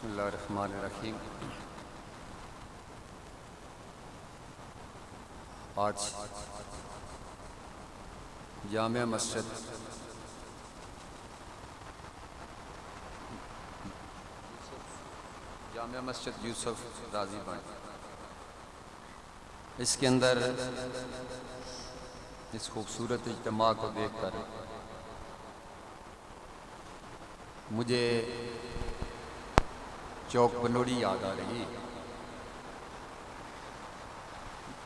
बिस्मिल्लाहिर्रहमानिर्रहीम। आज जामिया मस्जिद यूसुफ राजी बांट, इसके अंदर इस खूबसूरत इज्तिमा को देखकर मुझे चौक बनोड़ी याद आ रही।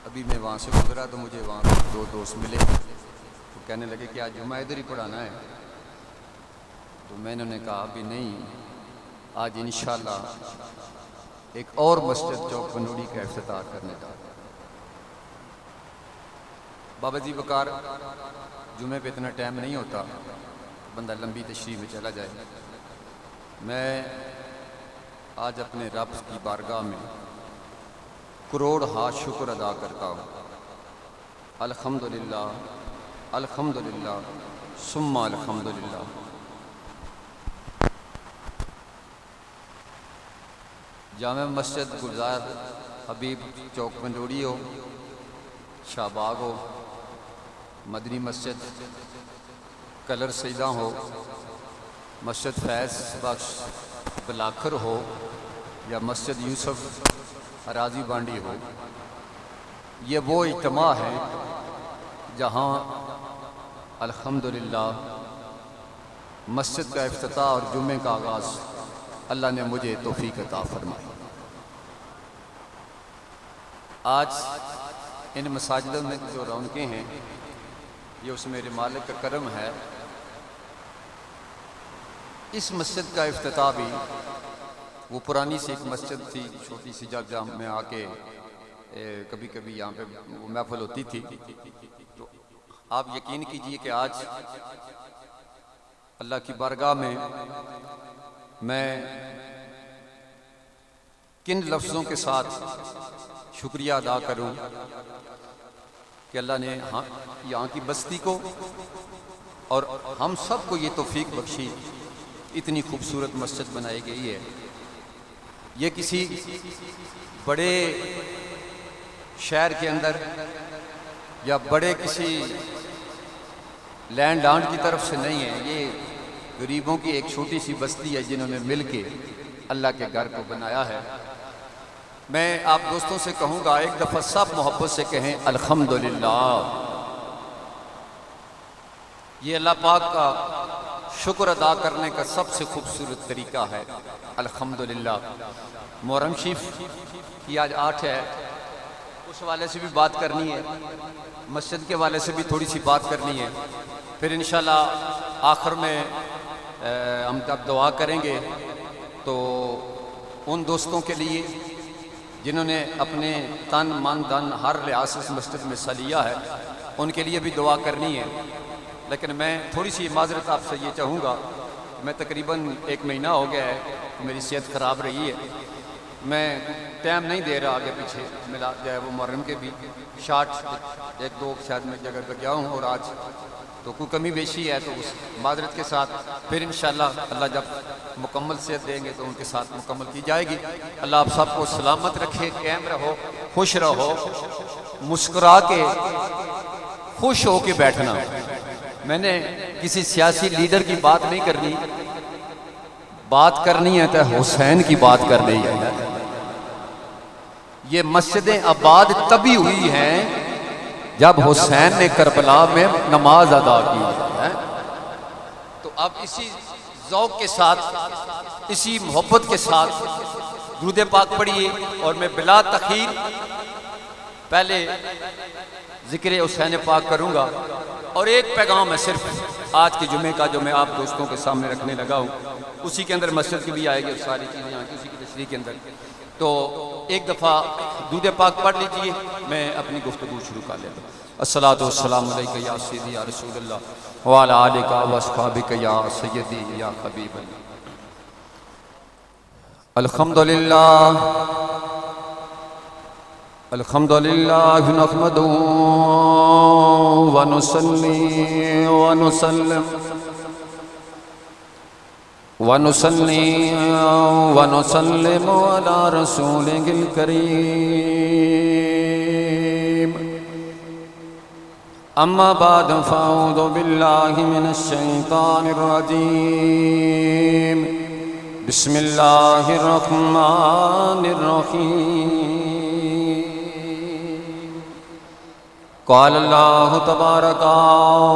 अभी मैं वहाँ से गुजरा तो मुझे वहाँ दो दोस्त मिले, तो कहने लगे कि आज जुम्मा इधर ही पढ़ाना है। तो मैंने उन्हें कहा अभी नहीं, आज इंशाल्लाह एक और मस्जिद चौक बनोड़ी का इफ्तिताह करने जा रहे हैं। बाबा जी वकार जुम्मे पे इतना टाइम नहीं होता, बंदा लंबी तशरीह में चला जाए। मैं आज अपने रब की बारगाह में करोड़ हाथ शुक्र अदा करता हूँ। अल्हम्दुलिल्लाह, अल्हम्दुलिल्लाह, सुम्मा अल्हम्दुलिल्लाह। जामे मस्जिद गुलजार हबीब चौक पंडोरी हो, शाहबाग हो, मदनी मस्जिद कलर सईदा हो, मस्जिद फैज़ बख्श बलाखर हो या मस्जिद यूसुफ राजी बांडी हो, ये वो इज्तिमा है जहाँ अल्हम्दुलिल्लाह मस्जिद का इफ्तिताह और जुम्मे का आगाज़ अल्लाह ने मुझे तौफीक अता फरमाई। आज इन मसाजिदों में जो रौनकें हैं, ये उस मेरे मालिक का करम है। इस मस्जिद का इफ्तिताह भी वो पुरानी सी एक मस्जिद थी, छोटी सी, जहाँ में आके कभी कभी यहाँ पे वो महफिल होती थी। तो आप यकीन कीजिए कि आज अल्लाह की बारगाह में मैं किन लफ्ज़ों के साथ शुक्रिया अदा करूं कि अल्लाह ने यहाँ की बस्ती को और हम सब को ये तौफीक बख्शी, इतनी खूबसूरत मस्जिद बनाई गई है। ये किसी बड़े शहर के अंदर या बड़े किसी लैंड लॉर्ड की तरफ से नहीं है, ये गरीबों की एक छोटी सी बस्ती है जिन्होंने मिल के अल्लाह के घर को बनाया है। मैं आप दोस्तों से कहूँगा, एक दफ़ा सब मोहब्बत से कहें अल्हम्दुलिल्लाह। ये अल्लाह पाक का शुक्र अदा करने का सबसे खूबसूरत तरीका है अल्हम्दुलिल्लाह। मुहर्रम शरीफ की आज 8 है, उस वाले से भी बात करनी है, मस्जिद के वाले से भी थोड़ी सी बात करनी है। फिर इंशाल्लाह आखिर में हम तब दुआ करेंगे। तो उन दोस्तों के लिए जिन्होंने अपने तन मन धन हर लिहाज से इस मस्जिद में हिस्सा लिया है, उनके लिए भी दुआ करनी है। लेकिन मैं थोड़ी सी माजरत आपसे ये चाहूँगा, मैं तकरीबन 1 महीना हो गया है, मेरी सेहत ख़राब रही है, मैं टाइम नहीं दे रहा, आगे पीछे मिला जाए वो मुहर्रम के भी शार्ट 1-2 शायद मैं जगह पर गया हूँ, और आज तो कोई कमी बेशी है, तो उस माजरत के साथ फिर इंशाल्लाह अल्लाह जब मुकम्मल सेहत देंगे तो उनके साथ मुकम्मल की जाएगी। अल्लाह आप सबको सलामत रखे, कायम रहो, खुश रहो, मुस्कुरा के खुश हो के बैठना। मैंने किसी सियासी लीडर की बात नहीं करनी, बात करनी है तो हुसैन की बात करनी है। ये मस्जिदें आबाद तभी हुई हैं जब हुसैन ने करबला में नमाज अदा की है। तो अब इसी ज़ौक़ के साथ, इसी मोहब्बत के साथ दुरूद पाक पढ़िए, और मैं बिला तख़ीर पहले ज़िक्र हुसैन पाक करूँगा। और एक पैगाम है सिर्फ आज के जुमे का, जो मैं आप दोस्तों के सामने रखने लगा हूँ। उसी के अंदर मस्जिद की भी आएगी और सारी चीज़ें यहाँ की उसी की तशरीह के अंदर। तो एक दफ़ा दुरूद पाक पढ़ लीजिए, मैं अपनी गुफ्तगू शुरू कर लेता हूँ। अस्सलातु वस्सलामु अलैका या सय्यदी या रसूलल्लाह व अला आलिका व अस्हाबिका या सय्यदी या हबीबल्लाह। अल्हम्दुलिल्लाह, अल्हम्दुलिल्लाह नहमदुहु व नुसल्ली व नुसल्लिम वनुसल्ली वनुसल्लिमु अला रसूलिल करीम। अम्मा बाद फ़अऊज़ु बिल्लाहि मिनश शैतानिर रजीम। बिस्मिल्लाहिर रहमानिर रहीम। क़ाल अल्लाहु तबारका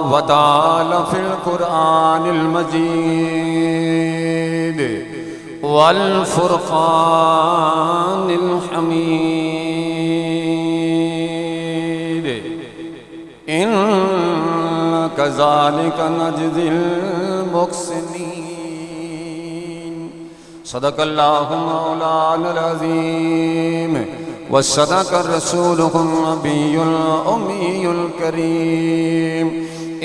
व तआला फ़िल क़ुरआनिल मजीद वल फ़ुरक़ानिल हमीद। इन्नका ज़ालिका नजज़िल मुहसिनीन। सदक़ल्लाहु मौलाना अज़ीम व सदक़ रसूलुहुन नबियुल उम्मियुल करीम।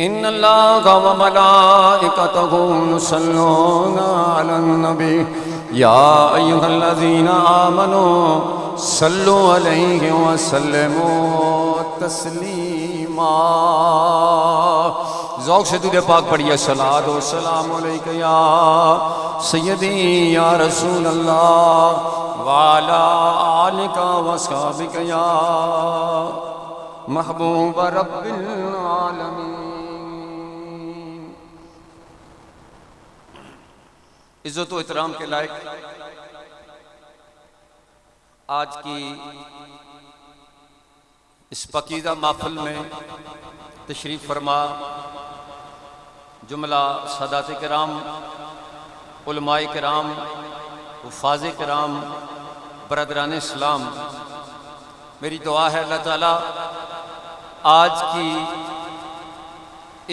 इन्नल्लाहा व मलाइकतहु युसल्लूना अलन नबी या अय्युहल्लज़ीना आमनू सल्लु अलैहि व सल्लिमू तस्लीमा। ज़ौक़ से दुरूद पाक पढ़िए। सलातो व सलाम अलैका या सय्यदी या रसूल अल्लाह व अला आलिका व अस्हाबिका या महबूब रब्बिल आलमीन। इज़्ज़त व इहतराम के लायक आज की इस पकीज़ा महफ़िल में तशरीफ़ फरमा जुमला सादात किराम, उलमाए किराम, हुफ़ाज़ किराम, बरदरान इस्लाम, मेरी दुआ है अल्लाह ताला आज की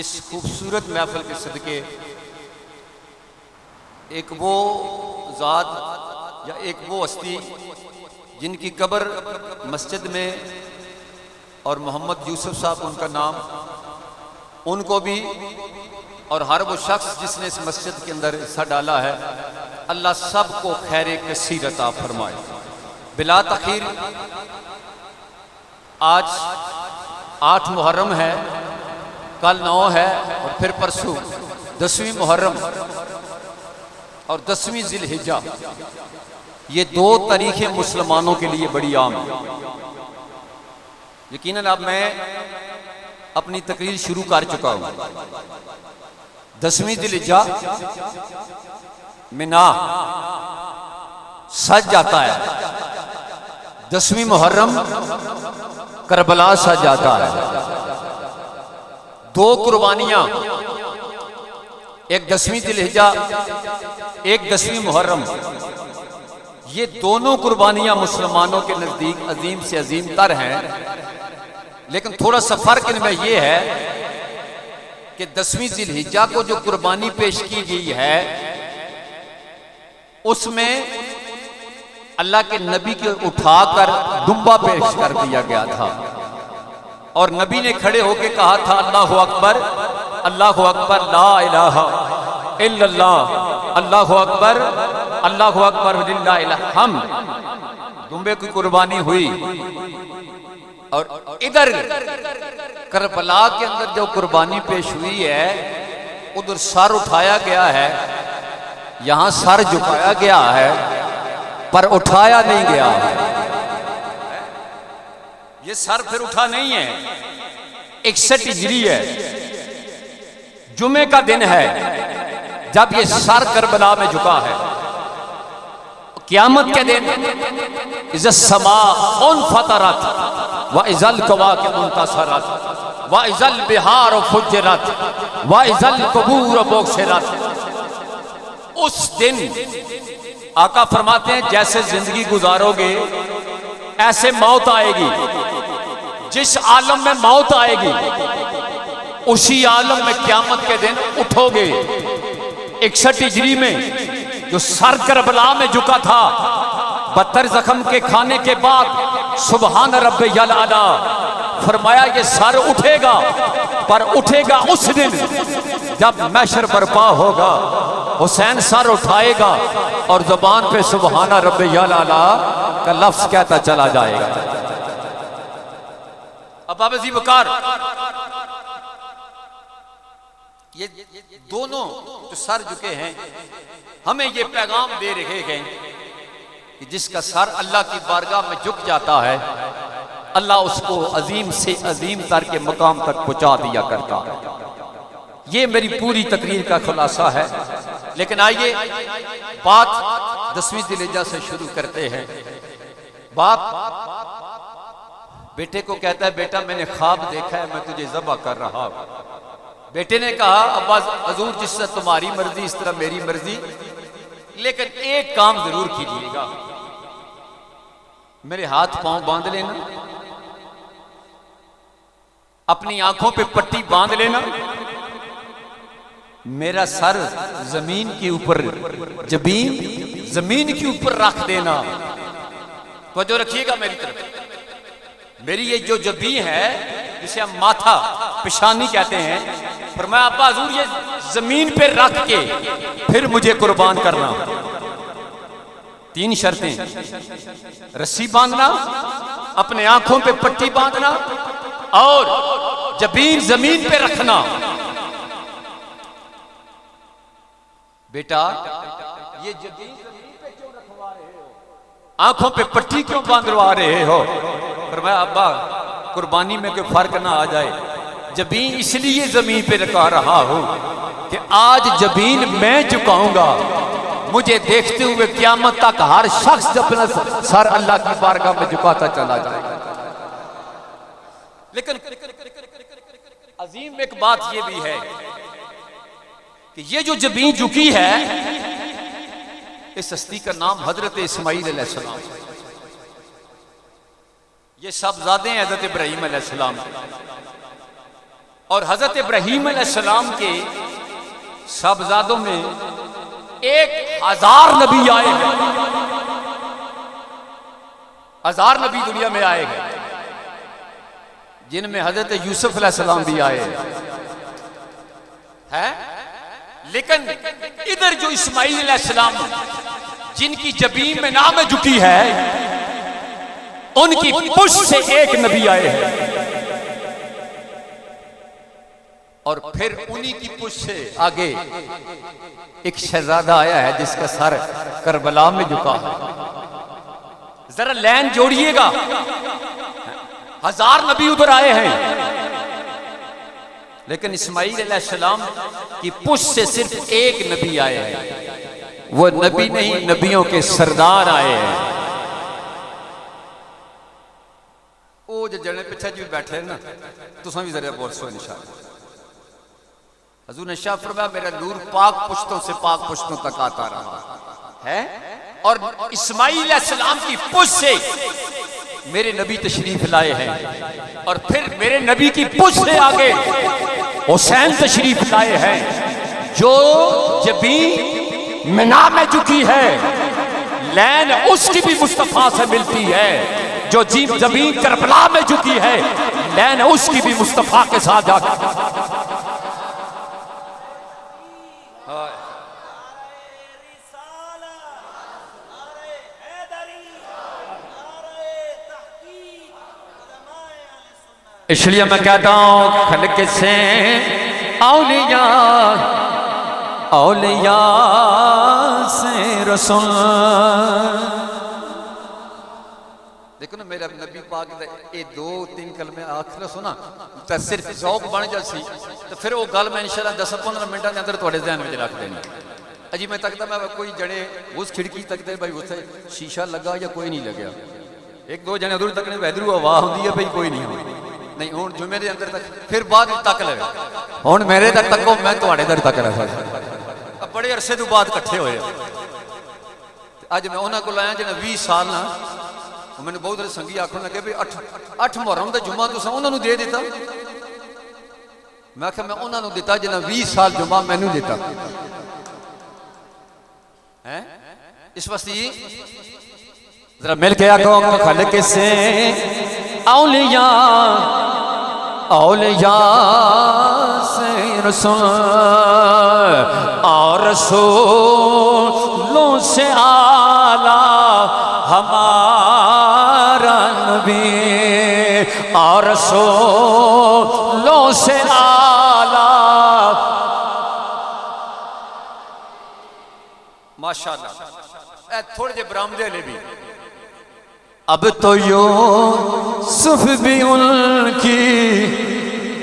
इस खूबसूरत महफ़िल के सदक़े एक वो ज़ात या एक वो हस्ती जिनकी कब्र मस्जिद में और मोहम्मद यूसुफ साहब उनका नाम, उनको भी और हर वो शख्स जिसने इस मस्जिद के अंदर हिस्सा डाला है, अल्लाह सबको खैर कसीर अता फरमाए। बिला तख़ीर आज 8 मुहर्रम है, कल 9 है और फिर परसों 10वीं मुहर्रम और 10वीं ज़िलहिज्जा। ये 2 तारीखें मुसलमानों के लिए बड़ी आम है। यकीनन अब मैं अपनी तकरीर शुरू कर चुका हूं। 10वीं ज़िलहिज्जा मिना सज जाता है, 10वीं मुहर्रम करबला सज जाता है। 2 कुर्बानियां, एक 10वीं ज़िलहिज्जा, एक 10वीं मुहर्रम। ये दोनों कुर्बानियां मुसलमानों के नजदीक अजीम से अजीम तर हैं, लेकिन थोड़ा सा फर्क इनमें यह है कि 10वीं ज़िलहिज्जा को जो कुर्बानी पेश की गई है उसमें अल्लाह के नबी के उठाकर दुम्बा पेश कर दिया गया था और नबी ने खड़े होकर कहा था अल्लाहु अकबर, अल्लाहु अकबर, ला इलाहा इल्लल्लाह, अल्लाहु अकबर, अल्लाहु अकबर वलिल्लाहिल हम्द। दुम्बे की कुर्बानी हुई और इधर करबला के अंदर जो कुर्बानी पेश हुई है उधर सर उठाया गया है, यहां सर झुकाया गया है पर उठाया नहीं गया है। ये सर फिर उठा नहीं है। 61 हिजरी है, जुमे का दिन है जब ये सर करबला में झुका है। क़यामत के दिन इज़ समा उनफतरत व इज़ल कवाकिब मुंतसरत व इज़ल बिहार फुज्जरत व इज़ल कबूर बुग़सिरत। उस दिन आका फरमाते हैं जैसे जिंदगी गुजारोगे ऐसे मौत आएगी। जिस आलम में मौत आएगी उसी आलम में क़यामत के दिन उठोगे। 61 हिजरी में जो सर करबला में झुका था 72 जख्म के खाने के बाद सुबहान रब्बियल आला फरमाया ये सर उठेगा, पर उठेगा उस दिन जब महशर बर्पा होगा। हुसैन सर उठाएगा और जुबान पे सुबहान रब्बियल आला का लफ्ज कहता चला जाएगा। अब बाबा जी बकार ये दोनों जो सर झुके हैं हमें ये पैगाम दे रहे हैं कि जिसका सर अल्लाह की बारगाह में झुक जाता है अल्लाह उसको अजीम से अजीम तर के मकाम तक पहुंचा दिया करता है। ये मेरी पूरी तकरीर का खुलासा है। लेकिन आइए बात 10वीं जिलहिज्जा से शुरू करते हैं। बाप बेटे को कहता है बेटा मैंने ख्वाब देखा है, मैं तुझे ज़बह कर रहा हूं। बेटे ने कहा अब्बा हजूर जिस तरह तुम्हारी मर्जी इस तरह मेरी मर्जी, लेकिन एक काम जरूर कीजिएगा, मेरे हाथ पांव बांध लेना, अपनी आंखों पे पट्टी बांध लेना, मेरा सर जमीन के ऊपर जमीन के ऊपर रख देना। तो जो रखिएगा मेरी तरफ, मेरी ये जो जबी है जिसे हम माथा पेशानी कहते हैं, फरमाया अब्बा हजूर ये जमीन पे रख के फिर मुझे कुर्बान करना। 3 शर्तें, रस्सी बांधना, अपने आंखों पे पट्टी बांधना और जमीन पे रखना। बेटा ये जमीन पे क्यों रखवा रहे हो, आंखों पे पट्टी क्यों बांधवा रहे हो? फरमाया अब्बा कुर्बानी में कोई फर्क ना आ जाए, जबीन इसलिए जमीन पे रखा रहा हूं कि आज जबीन मैं झुकाऊंगा, मुझे देखते हुए क़यामत तक हर शख्स अपना सर अल्लाह की बारगाह में झुकाता चला जाएगा। लेकिन अजीम एक बात यह भी है कि ये जो जबीन झुकी है इस हस्ती का नाम हजरत इस्माईल अलैहिस्सलाम, ये साहबजादे हैं हजरत इब्राहीम अलैहिस्सलाम। और हजरत इब्राहीम अलैहिस्सलाम के साहबजादों में 1000 नबी आए हैं, 1000 नबी दुनिया में आए हैं, जिनमें हजरत यूसुफ अलैहिस्सलाम भी आए हैं। लेकिन इधर जो इस्माईल अलैहिस्सलाम जिनकी जबीन में नाम झुकी है, उनकी पुष्ट से एक नबी आए हैं और फिर उन्हीं की पुष्ट से आगे एक शहजादा आया है जिसका सर करबला में झुका है। जरा लाइन जोड़िएगा, 1000 नबी उधर आए हैं, लेकिन इस्माईल अलैहिस्सलाम की पुष्ट से सिर्फ एक नबी आए हैं। वो नबी नहीं, नबियों के सरदार आए हैं। वो जो जने पीछे जी बैठे हैं ना, तुम भी जरा बोल सो इंशाअल्लाह। हजूर ने शाह फरमाया मेरा नूर पाक पुश्तों से पाक पुश्तों तक आता रहा है और इस्माईल अलैहिस्सलाम की पुष्ट से मेरे नबी तशरीफ लाए हैं और फिर मेरे नबी की पुष्ट से आगे हुसैन तशरीफ लाए हैं। जो जबीन मिना में झुकी है लैन उसकी भी मुस्तफा से मिलती है, जो जबीन करबला में झुकी है लैन उसकी भी मुस्तफा के साथ जाकर। इसलिए मैं कहता हूं खल्क से औलिया औलिया से रसूल। देखो ना मेरा नबी पाक ये 2-3 कलमे आखिर सुना तो सिर्फ शौक बन जासी, तो फिर वो गल मैं इंशाल्लाह 10-15 मिनटों के अंदर थोड़े ध्यान में रख देना। अजी मैं तकता मैं कोई जने उस खिड़की तकते भाई उसे शीशा लगा या कोई नहीं लगा, 1-2 जने उधर तकने वैधरू हवा होती है भाई कोई नहीं हो नहीं हूं जो मेरे अंदर तक फिर बाद तक लगे हूं मेरे तक तको मैं तुम्हारे इधर तक रहा। बड़े अरसे तो बाद इकट्ठे होए अज मैं उन्होंने को आया जिन्हें 20 साल ना मैंने बहुत संगी आखन लगे भी 8 मुहर्रम का जुम्मा तुसा उन्होंने दे दिता। मैं आख्या मैं उन्होंने दिता जिन्हें 20 साल जुम्मा मैनू दिता है। इस वास्ते जरा मिल के आखो खल्क से औलिया औलिया से रसूल और रसूलों से आला हमारा नबी और रसूलों से आला माशाअल्लाह थोड़े जे बरामदे ले भी अब तो यूसुफ भी उनकी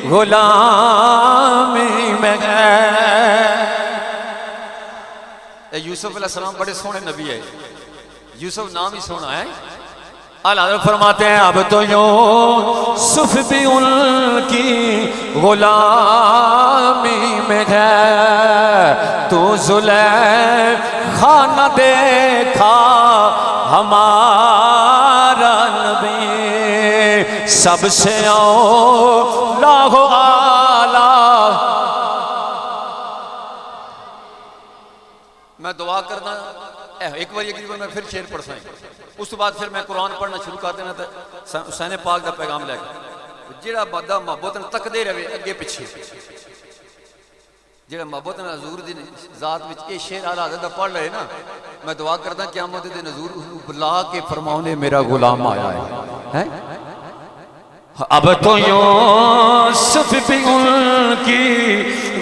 गुलामी में है। यूसुफ अलैहिस्सलाम बड़े सोहने नबी है, यूसुफ नाम ही सोना है। अल्लाह फरमाते हैं अब तो यूसुफ भी उनकी गुलामी में है, तू जुलेखा न देखा हमारा नबी, सबसे औला हो आला। मैं दुआ करना एक बार मैं फिर शेर पढ़ सा, उस बाद फिर मैं कुरान पढ़ना शुरू कर देना। तो हुसैन पाक का पैगाम लैके जेड़ा बंदा मोहब्बत तकदे रहे अगे पिछे, जेड़ा मोहब्बत हजूर की जात में ये शेर आला हज़रत दा पढ़ रहे ना, मैं दुआ करदा क़यामत दे दिन हजूर बुला के फरमाओने मेरा गुलाम आया है। अब तो यूसुफ भी उनकी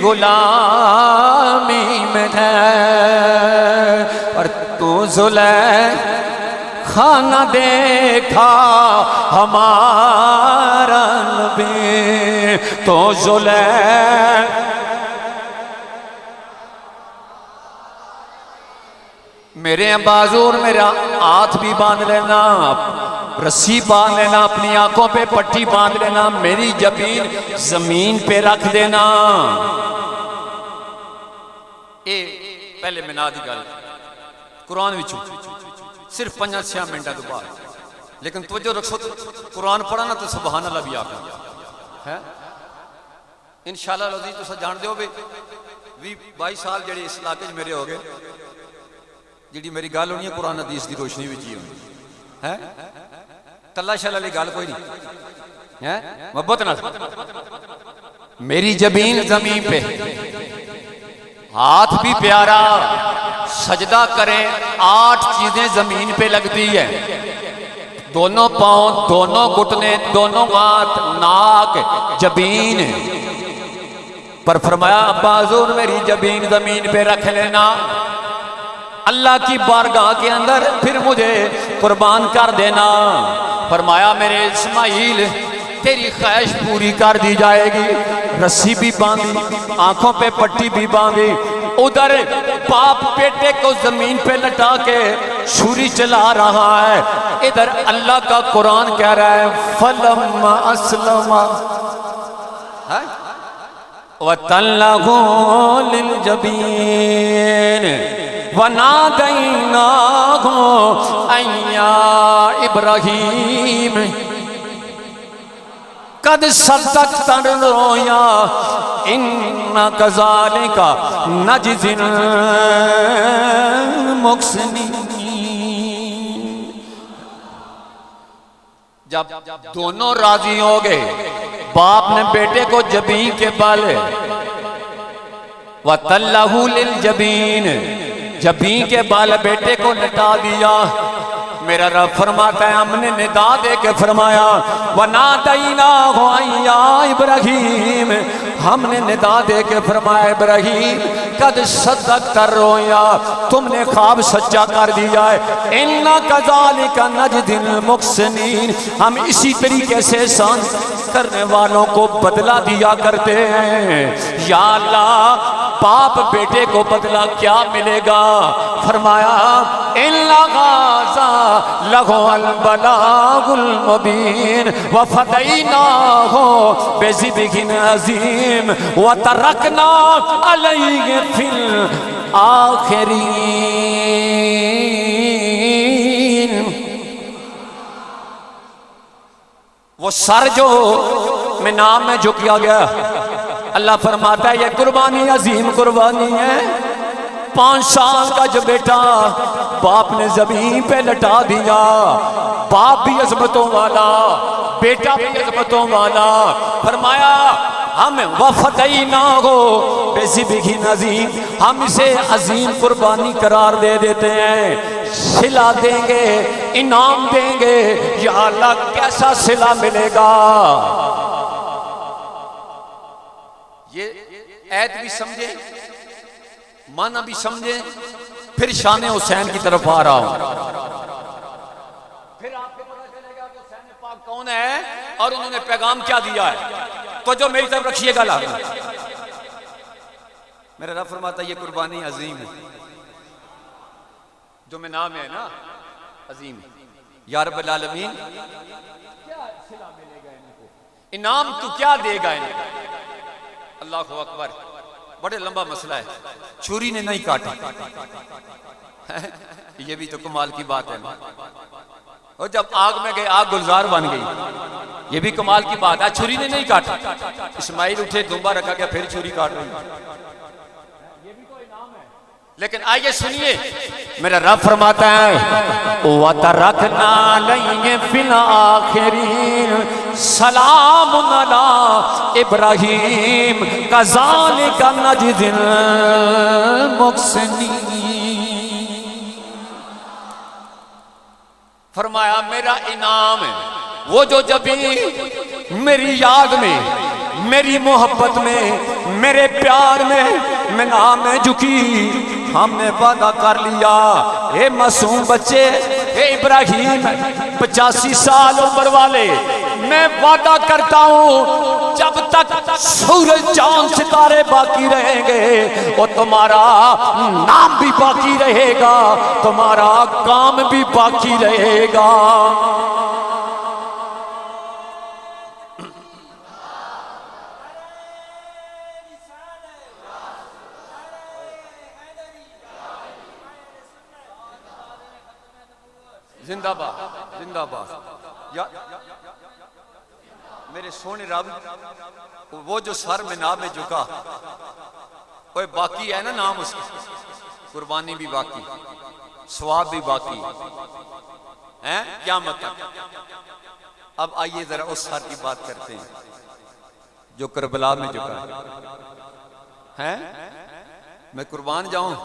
गुलामी में है, और तू जुलेखा न देखा हमारा नबी, तो मेरे बाजू और मेरा हाथ भी बांध लेना, रस्सी बांध लेना, अपनी आंखों पे पट्टी बांध लेना, मेरी जबीन जमीन पे रख देना। ये पहले मिना दी गल कुरान विचों सिर्फ 5-6 मिनटों के बाद, लेकिन तवज्जो रखो कुरान पढ़ा ना तो सुभान अल्लाह भी आखो है। इंशाअल्लाह अज़ीज़ तुम जान दो भी 22 साल जेडे इस इलाके मेरे हो गए, जी मेरी गल होनी है कुरान हदीस की रोशनी में ही होनी है। तला शल वाली गल कोई नहीं है। मोहब्बत ना मेरी जमीन जमीन पे, हाथ भी प्यारा, सजदा करें 8 चीजें जमीन पे लगती है, दोनों पांव, दोनों घुटने, दोनों हाथ, नाक, जबीन। पर फरमाया बाजूर मेरी जबीन जमीन पे रख लेना, अल्लाह की बारगाह के अंदर फिर मुझे कुर्बान कर देना। फरमाया मेरे इस्माइल तेरी ख्वाहिश पूरी कर दी जाएगी। रस्सी भी बांधी, आंखों पे पट्टी भी बांधी, उधर बाप बेटे को जमीन पे लटा के छुरी चला रहा है, इधर अल्लाह का कुरान कह रहा है फलम्मा अस्लमा वतल्लहु लिलजबीन वनादैनाहु अय्या इब्राहीम कद सद्दक़्ता रुया इन्ना कज़ालिका नजज़िल मुहसिनीन। जब दोनों राजी हो गए, बाप ने बेटे को जबीन के बल वतल्लहु लिलजबीन, जबीन के बाल बेटे को लटा दिया। मेरा रब फरमाता है हमने निदा दे के फरमाया वनादैनाहु अय्या इब्राहीम, हमने निदा दे के फरमाया इब्राहीम कद सद्दक़्ता रुया, तुमने ख्वाब सच्चा कर दिया है। इन्ना कज़ालिका नजज़िल मुहसिनीन, हम इसी तरीके से एहसान करने वालों को बदला दिया करते हैं। या अल्लाह बाप बेटे को बदला क्या मिलेगा? फरमाया इन्ना गाज़ा लहुल बलागुल मुबीन व फदैनाहु बिज़िबिहिन अज़ीम व तरकना अलैहि फिल आखिरीन। वो सर जो मिनाम में झुकिया गया, अल्लाह फरमाता है ये कुर्बानी अजीम कुर्बानी है। 5 साल का जो बेटा बाप ने जमीन पे लटा दिया, बाप भी अजमतों वाला, बेटा भी अजमतों वाला। फरमाया हम वफदैना हो बेज़िबिहिन अज़ीम, हम इसे अजीम कुर्बानी करार दे देते हैं, सिला देंगे, इनाम देंगे। या अल्लाह कैसा सिला मिलेगा? ये ऐत भी समझे, माना भी समझे, फिर शान हुसैन की तरफ आ रहा हूं। फिर आपको पता चलेगा कि हुसैन पाक कौन है और उन्होंने पैगाम क्या दिया है। तो जो मेरी तरफ रखिएगा ला मेरा रब फरमाता ये कुर्बानी अजीम है, जो में नाम है ना अजीम या रब्बुल आलमीन, क्या सिला मिलेगा इनको, इनाम तू क्या देगा इनको। अल्लाह अकबर, बड़े लंबा मसला है। छुरी ने नहीं काटा ये भी तो कमाल की बात है। और जब आग में गए आग गुलजार बन गई, ये भी कमाल की बात है। छुरी ने नहीं काटा, इस्माइल उठे दुम्बा रखा गया फिर छुरी काट रही, ये भी तो इनाम है। लेकिन आइए सुनिए, मेरा रब फरमाता है वतरकना अलैहि फिल आखिरीन सलामुन अला इब्राहीम कज़ालिका नजज़िल मुहसिनीन। फरमाया मेरा इनाम है वो जो जब भी मेरी याद में, मेरी मोहब्बत में, मेरे प्यार में नाम में झुकी, हमने वादा कर लिया हे मासूम बच्चे, हे इब्राहिम 85 साल उम्र वाले, मैं वादा करता हूं जब तक सूरज चांद सितारे बाकी रहेंगे और तुम्हारा नाम भी बाकी रहेगा, तुम्हारा काम भी बाकी रहेगा। जिंदाबाद जिंदाबाद। मेरे सोने रब, वो जो सर में नाम में झुका, वो बाकी है ना नाम उसका, कुर्बानी भी बाकी, स्वाब भी बाकी है क़यामत तक। अब आइए जरा उस सर की बात करते हैं जो करबला में झुका है। मैं कुर्बान जाऊं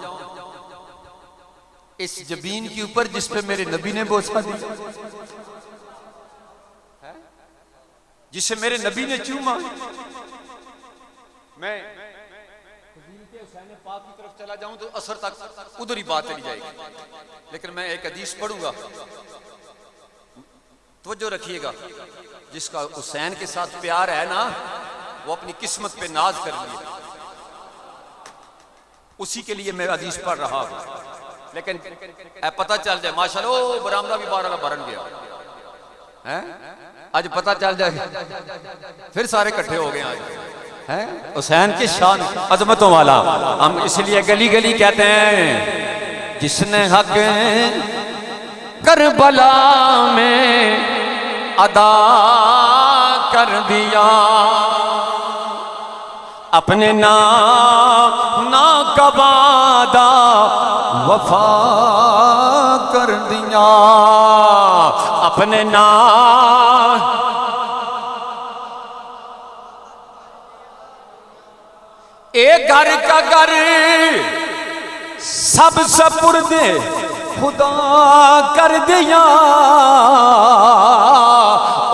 इस जबीन के ऊपर जिस पे मेरे नबी ने बोसा दी, जिसे मेरे नबी ने चूमा। मैं हुसैन पाक की तरफ चला जाऊं तो असर तक उधर ही बात चली जाएगी, लेकिन मैं एक हदीस पढ़ूंगा, तवज्जो रखिएगा। जिसका हुसैन के साथ प्यार है ना, वो अपनी किस्मत पे नाज कर लिए, उसी के लिए मैं हदीस पढ़ रहा हूं। लेकिन पता चल जाए माशाल्लाह, ओ बरामदा भी बारह भरन गया है, आज पता चल जाए फिर सारे इकट्ठे हो गए आज हैं हुसैन की शान अजमतों वाला। हम इसलिए गली गली कहते हैं जिसने हक करबला में अदा कर दिया, अपने ना कबादा वफा कर दिया, अपने ना एक घर का घर सब सपुर्दे खुदा कर दिया।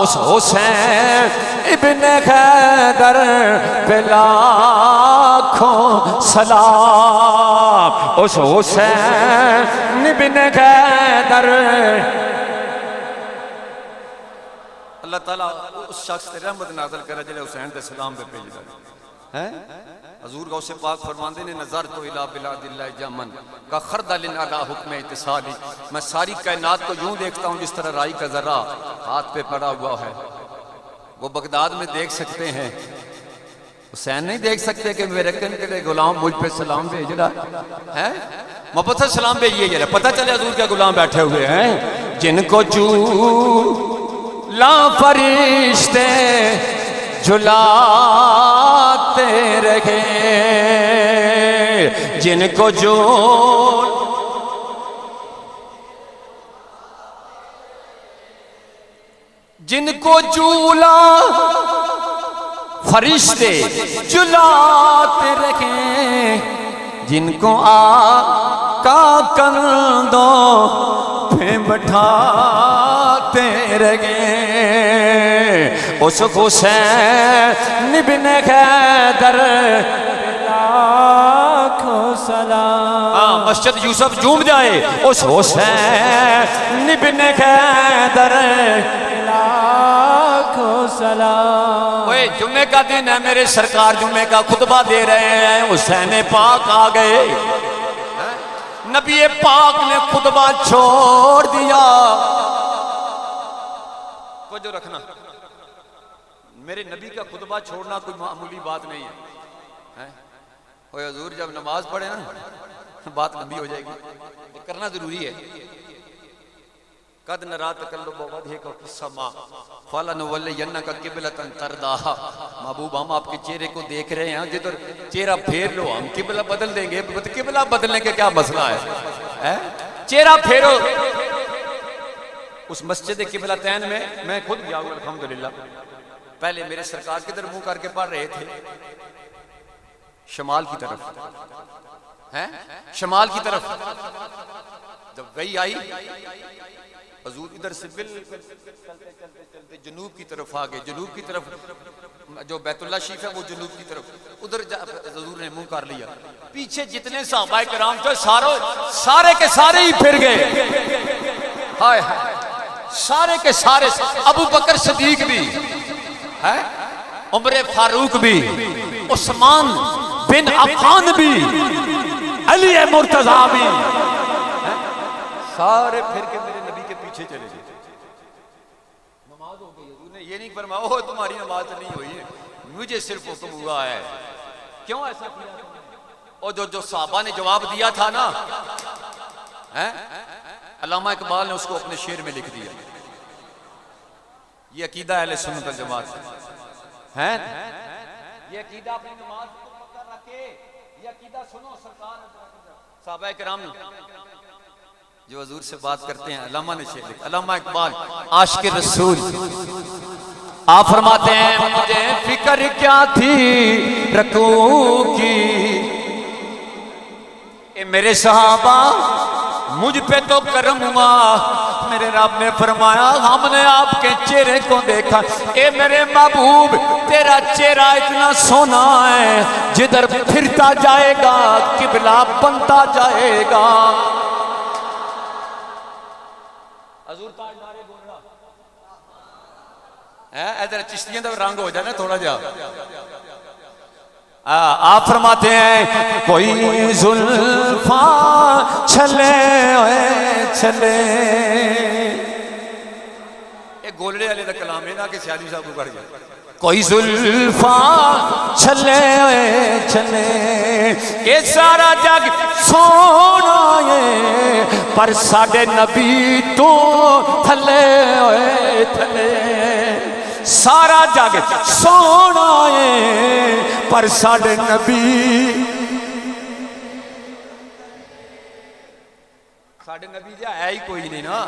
उस हुसैन इब्ने खैदर पे लाखों सलाम, उस हुसैन इब्ने खैदर। अल्लाह ताला उस शख्स ते रहमत नाज़िल करे जिले हुसैन ते सलाम पे भेजदा है। हजूर गौसे पाक फरमाते ने नजर तो इला बिलादिल्लाह जमन का खरदलिन अला हुक्म इत्तिसाली। मैं सारी कायनात को यूं देखता हूं जिस तरह राई का जर्रा हाथ पे पड़ा हुआ है। वो बगदाद में देख सकते हैं, हुसैन नहीं देख सकते कि मेरे के गुलाम मुझ पे सलाम भेज रहा है। मोहब्बत से सलाम भेजिए जरा, पता चले हजूर के गुलाम बैठे हुए हैं। जिनको झूला फरिश्ते झुलाते रहे, जिनको झूला फरिश्ते झुलाते रहे, जिनको आका कंधों पे बैठाते रहे, उस हुसैन इब्ने खैदर लाखों सलाम। हाँ, मस्जिद यूसुफ झूम जाए उस हुसैन इब्ने हैदर लाखों सलाम। ओए जुम्मे का दिन है, मेरे सरकार जुम्मे का खुतबा दे रहे हैं, हुसैन पाक आ गए। नबी पाक ने खुतबा छोड़ दिया। को जो रखना, मेरे नबी का खुतबा छोड़ना कोई मामूली बात नहीं है, हैं? ओए हुजूर जब नमाज पढ़े ना बात लंबी हो जाएगी, ये करना जरूरी है। कद नरा तकल्लुब वजहिका फिस्समा फलनुवल्लियन्नका क़िबलतन तरदाहा। महबूब हम आपके चेहरे को देख रहे हैं, जिधर चेहरा फेर लो हम किबला बदल देंगे। किबला बदलने का क्या मसला है? चेहरा फेरो। उस मस्जिद किबलतैन में मैं खुद गया हूं अल्हम्दुलिल्लाह। पहले मेरे सरकार किधर मुंह करके पढ़ रहे थे? शमाल की तरफ, हैं? शमाल की तरफ। जब वही आई हजूर इधर से बिल्कुल चलते जनूब की तरफ आ गए। जनूब की तरफ जो बैतुल्ला शरीफ है वो जनूब की तरफ, उधर हजूर ने मुंह कर लिया। पीछे जितने सहाबाए किराम थे सारे के सारे ही फिर गए। हाय हाय, सारे के सारे। अबू बकर सिद्दीक भी है, उमर फारूक भी, उस्मान बिन अफ़ान भी, अली मुर्तजा भी, सारे फिर के मेरे नबी के पीछे चले गए। नमाज हो गई। हजूर ने ये नहीं फरमाया ओह तुम्हारी नमाज तो नहीं हुई है, मुझे सिर्फ हुक्म हुआ है। क्यों ऐसा किया? और जो साहबा ने जवाब दिया था ना, हैं? अल्लामा इकबाल ने उसको अपने शेर में लिख दिया। ये अकीदा अहले सुन्नत वल जमात है। ये अकीदा अपनी नमाज को पक्का रखे, ये अकीदा सुनो सरकार साहबा किराम जो हजूर से बात करते हैं। अल्लामा ने शेर लिखा, अल्लामा इकबाल आशिक़ रसूल, आप फरमाते हैं मुझे फिक्र क्या थी रकू की, ए मेरे सहाबा मुझ पे तो करम हुआ। मेरे रब ने फरमाया हमने आपके चेहरे को देखा। ए मेरे महबूब तेरा चेहरा इतना सोना है, जिधर फिरता जाएगा किबला बनता जाएगा। हजूर ताजदारे बोल रहा है, इधर चिश्तियां का रंग हो जाए ना थोड़ा जा। आप फरमाते हैं कोई जुल्फा छले छले, ये गोलड़े वाले का कलाम है ना कि सियादी साहब को कर गया। कोई जुल्फा छले छले, ये सारा जग सोना है पर साडे नबी तो थले थले। सारा जग सोना है पर साडे नबी, साडे नबी जा है ही कोई नहीं ना।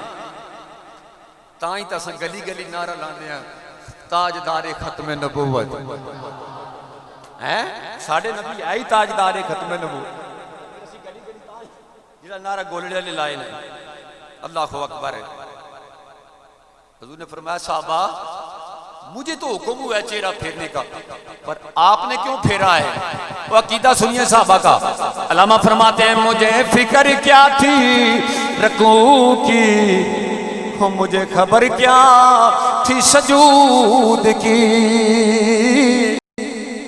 ताई तो असां गली गली नारा लाने हैं ताजदारे खत्म नबूवत है। साडे नबी है ही ताजदारे खत्म नबूवत। जिहड़ा नारा गोलड़े वाले लाए ने अल्लाहु अकबर है। हुजूर ने फरमाया साहबा मुझे तो हुक्म हुआ है चेहरा फेरने का, पर आपने क्यों फेरा है? वो अकीदा सुनिए साहबा का। अल्लामा फरमाते हैं मुझे फिक्र क्या थी रकू की, मुझे खबर क्या थी सजूद की,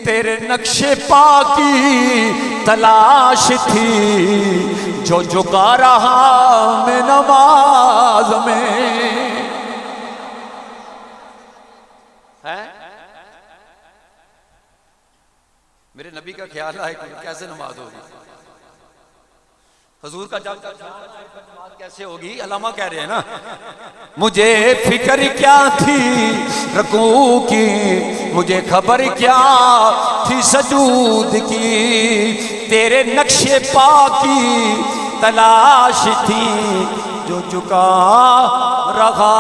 तेरे नक्शे पा की तलाश थी जो झुका रहा मैं नमाज में। है मेरे नबी का ख्याल आए कैसे नमाज होगी? हजूर का जब नमाज कैसे होगी? अल्लामा कह रहे हैं ना मुझे फिक्र क्या थी रकू की, मुझे खबर क्या थी सजूद की, तेरे नक्शे पा की तलाश थी जो झुका रहा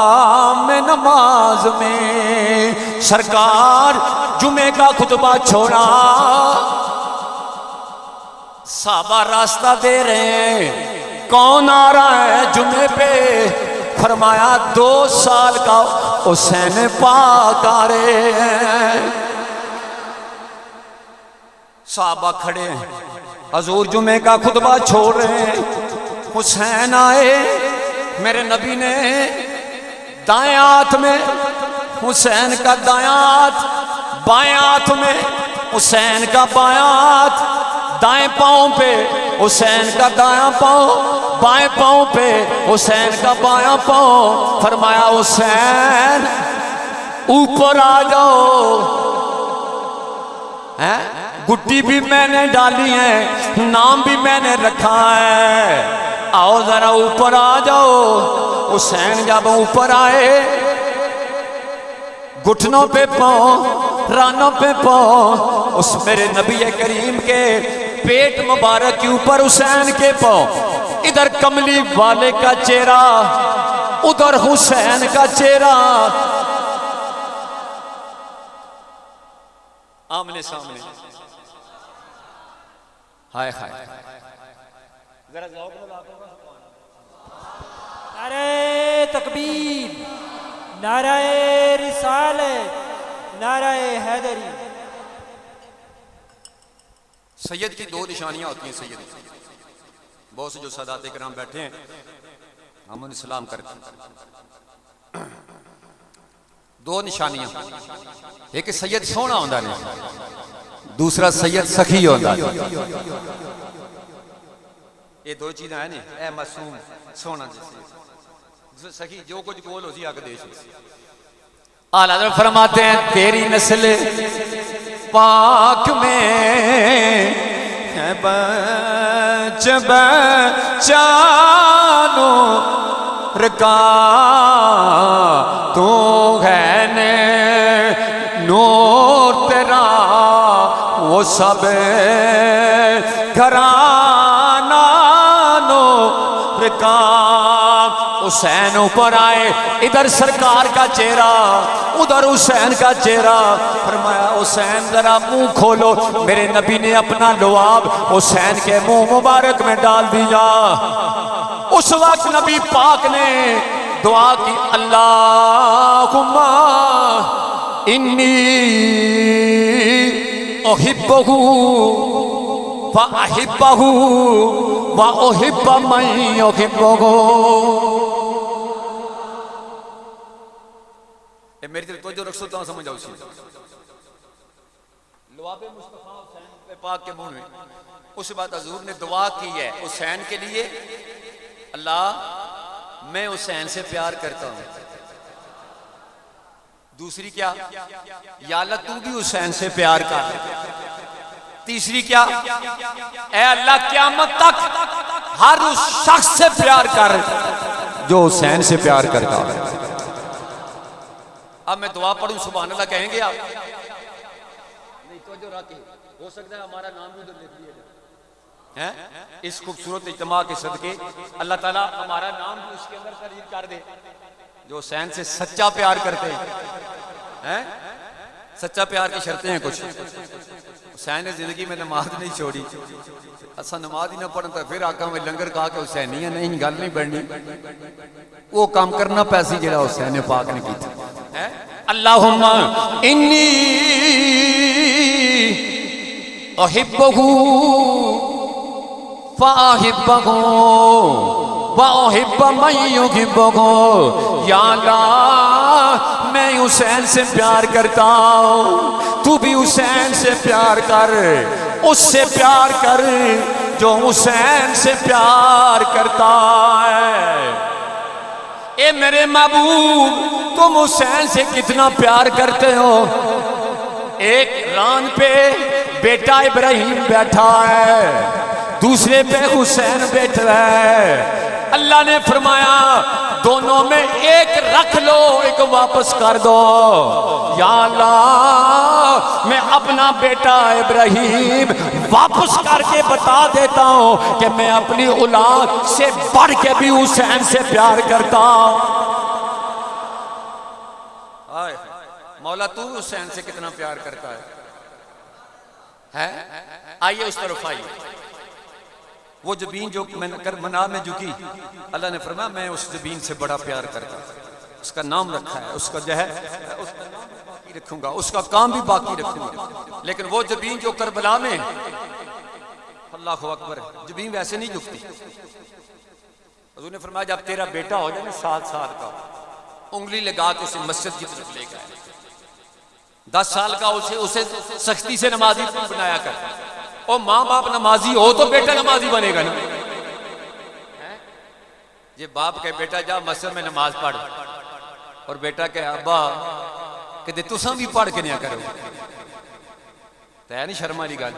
मैं नमाज में। सरकार जुमे का खुतबा छोड़ा, साहबा रास्ता दे रहे हैं कौन आ रहा है जुमे पे? फरमाया 2 साल का हुसैन पाक आ रहे हैं। साहबा खड़े हैं हजूर जुमे का खुतबा छोड़ रहे हैं, हुसैन आए, मेरे नबी ने दाएं हाथ में हुसैन का दायां हाथ, बाएं हाथ में हुसैन का बायां हाथ, दाएं पांव पे हुसैन का दायां पांव, बाएं पांव पे हुसैन का बायां पांव। फरमाया हुसैन ऊपर आ जाओ, हैं? गुट्टी भी मैंने डाली है, नाम भी मैंने रखा है, आओ जरा ऊपर आ जाओ। हुसैन जब ऊपर आए, घुटनों पे पांव, रानों पे पांव, उस मेरे नबी करीम के पेट मुबारक के ऊपर हुसैन के पांव, इधर कमली वाले का चेहरा, उधर हुसैन का चेहरा, आमने सामने। हाय हाय, जरा नारे तकबीर, नारे रिसालत, नारे हैदरी। सैयद की दो निशानियां होती हैं। सैयद बहुत से जो सादात इकराम बैठे हैं, हम उन्हें सलाम करते हैं। दो निशानियां, एक सैयद सोना होता नहीं, दूसरा सैयद सखी होता। ये दो चीजें है नहीं, ए मासूम सोना जैसे सखी जो कुछ बोल उसी आगे देश। आला हज़रत फरमाते हैं तेरी नस्ल पाक में है बच बचानो रका, तू है ने नूर तेरा वो सब घराना नूर का। हुसैन ऊपर आए, इधर सरकार का चेहरा, उधर हुसैन का चेहरा। फरमाया हुसैन जरा मुंह खोलो। मेरे नबी ने अपना लुआब हुसैन के मुंह मुबारक में डाल दिया। उस वक्त नबी पाक ने दुआ की, अल्लाहुम्मा इन्नी उहिब्बहु व अहिब्बहु व उहिब्ब मन युहिब्बहु। मेरी तरफ तो जो रखो तो समझ आओ। लुआबे मुस्तफा हुसैन पाक के मुंह में उस बात हजूर ने दुआ की है हुसैन के लिए, अल्लाह मैं हुसैन से प्यार करता हूं। दूसरी क्या, या अल्लाह तू भी हुसैन से प्यार कर। तीसरी क्या, ऐ अल्लाह क़यामत तक हर उस शख्स से प्यार कर जो हुसैन से प्यार करता है। अब मैं दुआ पढ़ूं, सुभान अल्लाह कहेंगे आप? नहीं तो जो रखे हो सकता है हमारा नाम भी उधर लिख दिया जाए हैं। इस खूबसूरत इज्तिमा के सदके अल्लाह ताला हमारा नाम भी उसके अंदर शरीक कर दे। जो हुसैन से सच्चा प्यार करते हैं, सच्चा प्यार की शर्तें हैं कुछ। हुसैन ने जिंदगी में नमाज नहीं छोड़ी, असा नमाज ही ना पढ़न तो फिर आका में लंगर खा के हुसैनिया नहीं गल नहीं बढ़नी। वो काम करना पैसी जरा हुसैन पाक ने की है। अल्लाहुम्मा इन्नी उहिब्बहु फ़अहिब्बहु व उहिब्ब मन युहिब्बहु। या अल्लाह मैं हुसैन से प्यार करता हूँ, तू भी हुसैन से प्यार कर, उससे प्यार कर जो हुसैन से प्यार करता है। ए मेरे महबूब, तुम हुसैन से कितना प्यार करते हो? एक रान पे बेटा इब्राहिम बैठा है, दूसरे पे हुसैन बैठा है। अल्लाह ने फरमाया दोनों में एक रख लो, एक वापस कर दो। या अल्लाह मैं अपना बेटा इब्राहिम वापस करके बता देता हूं कि मैं अपनी औलाद से बढ़ के भी हुसैन से प्यार करता हूं। मौला तू हुसैन से कितना प्यार करता है? आइए उस तरफ आइए। वो जबीन जो मना में झुकी, अल्लाह ने फरमाया मैं उस जबीन से बड़ा प्यार करता हूं। उसका नाम रखा है, उसका जो है उसका नाम भी बाकी रखूंगा, उसका काम भी बाकी रखूंगा। लेकिन वो जबीन जो करबला में अल्लाह अकबर, जबीन वैसे नहीं झुकती। हुजूर ने फरमाया जब तेरा बेटा हो जाए ना 7 साल का, उंगली लगा के उसे मस्जिद की तरफ ले गए। 10 साल का उसे सख्ती से नमाजी बनाया कर। और माँ बाप नमाजी हो तो बेटा नमाजी बनेगा ना। ये बाप के बेटा जा मस्जिद में नमाज पढ़, और बेटा के अब्बा कहते तुसा भी पढ़ के नहीं करो, तो है नहीं शर्म वाली गल।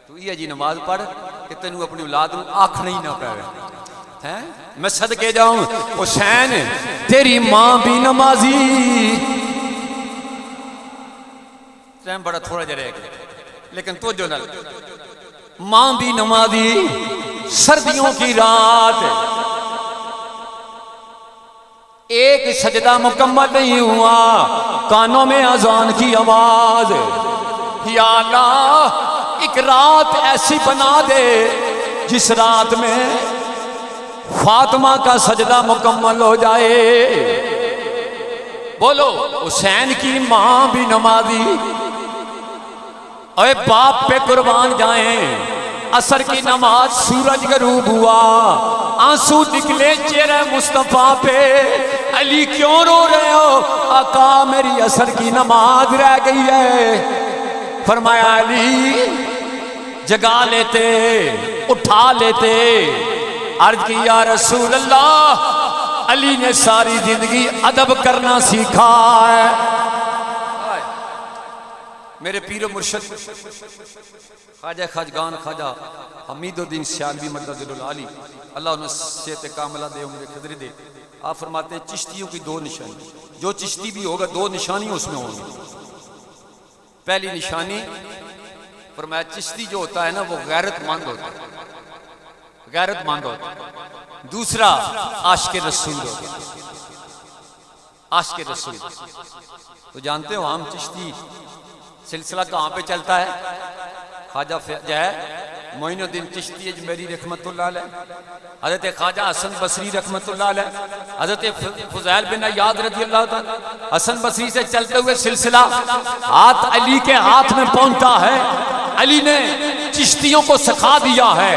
तू ये जी नमाज पढ़ कि तेन अपनी औलाद को आखना ही ना पवे। हैं मैं सदके जाऊं हुसैन तेरी मां भी नमाजी। टाइम बड़ा थोड़ा जहा रह गया, लेकिन तो जो नल मां भी नमाजी। सर्दियों की रात, एक सजदा मुकम्मल नहीं हुआ, कानों में अजान की आवाज। या अल्लाह एक रात ऐसी बना दे जिस रात में फातिमा का सजदा मुकम्मल हो जाए। बोलो हुसैन की मां भी नमाजी। अरे बाप पे कुर्बान जाएं। असर की नमाज, सूरज गरूब हुआ, आंसू निकले चेहरे मुस्तफा पे। अली क्यों रो रहे हो? आका मेरी असर की नमाज रह गई है। फरमाया अली जगा लेते, उठा लेते। अर्ज की या रसूल अल्लाह, अली ने सारी जिंदगी अदब करना सीखा है। मेरे पीर मुर्शद ख्वाजा खाजगान ख्वाजा हमीदुद्दीन सियालवी मददुल आली, अल्लाह उन्हें सेहत कामला दे, उम्र खदरी दे। आप फरमाते हैं चिश्तियों की 2 निशानी, जो चिश्ती भी होगा 2 निशानी उसमें होंगी। पहली निशानी फरमाया चिश्ती जो होता है ना वो गैरतमंद होता है, गैरतमंद होता है। दूसरा आशिक रसूल होता है, आशिक रसूल। तो जानते हो हम चिश्ती सिलसिला कहाँ पे चलता है? ख्वाजा मोइनुद्दीन चिश्ती अजमेरी रहमतुल्लाह अलैह, हज़रत ख्वाजा हसन बसरी रहमतुल्लाह अलैह, हज़रत फुज़ैल बिन अयाद रज़ी अल्लाह ताला। हसन बसरी से चलते हुए सिलसिला हाथ अली के हाथ में पहुंचता है। अली ने चिश्तियों को सिखा दिया है,